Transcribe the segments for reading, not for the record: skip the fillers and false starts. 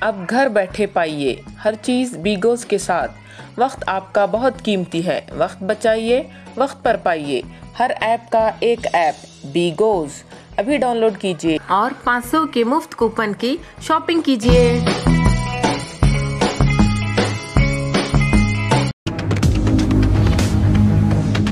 अब घर बैठे पाइए हर चीज़ बीगोज़ के साथ। वक्त आपका बहुत कीमती है, वक्त बचाइए, वक्त पर पाइए। हर ऐप का एक ऐप बीगोज़ अभी डाउनलोड कीजिए और 500 के मुफ्त कूपन की शॉपिंग कीजिए।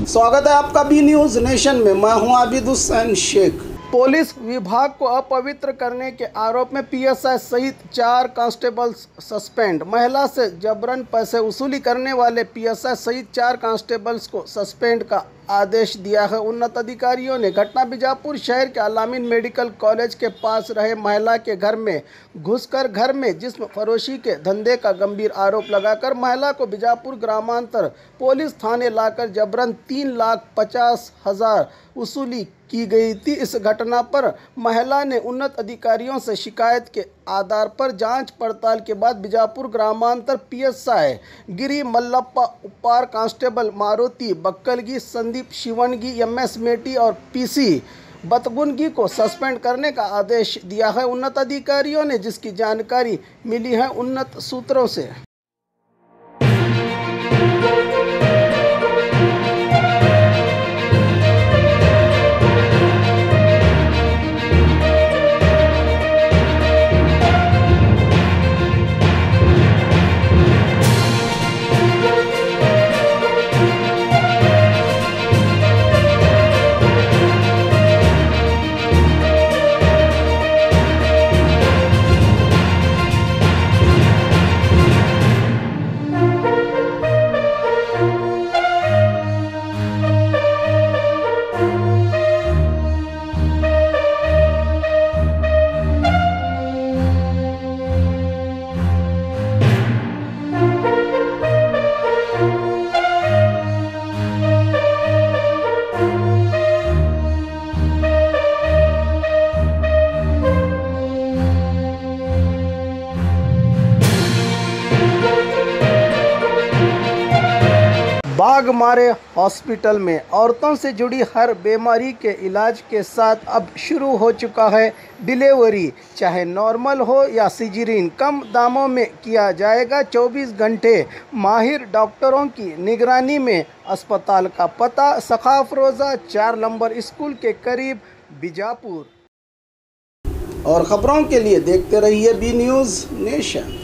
स्वागत है आपका बी न्यूज नेशन में। मैं हूं आबिद हुसैन शेख। पुलिस विभाग को अपवित्र करने के आरोप में पीएसआई सहित 4 कांस्टेबल्स सस्पेंड। महिला से जबरन पैसे वसूली करने वाले पीएसआई सहित 4 कांस्टेबल्स को सस्पेंड का आदेश दिया है। उन्नत अधिकारियों ने घटना बीजापुर शहर के अलामीन मेडिकल कॉलेज के पास रहे महिला के घर में घुसकर घर में जिस्म फरोशी के धंधे का गंभीर आरोप लगाकर महिला को बीजापुर ग्रामांतर पुलिस थाने लाकर जबरन 3,50,000 वसूली की गई थी। इस घटना पर महिला ने उन्नत अधिकारियों से शिकायत के आधार पर जांच पड़ताल के बाद बीजापुर ग्रामांतर पीएसआई गिरी मल्लप्पा, उपार कांस्टेबल मारुति बक्कलगी, संदीप शिवनगी, एमएस मेटी और पीसी बतगुनगी को सस्पेंड करने का आदेश दिया है उन्नत अधिकारियों ने, जिसकी जानकारी मिली है उन्नत सूत्रों से। बाघमारे हॉस्पिटल में औरतों से जुड़ी हर बीमारी के इलाज के साथ अब शुरू हो चुका है डिलीवरी। चाहे नॉर्मल हो या सिजरीन, कम दामों में किया जाएगा। 24 घंटे माहिर डॉक्टरों की निगरानी में। अस्पताल का पता सखाफ रोज़ा 4 नंबर स्कूल के करीब, बीजापुर। और ख़बरों के लिए देखते रहिए बी न्यूज़ नेशन।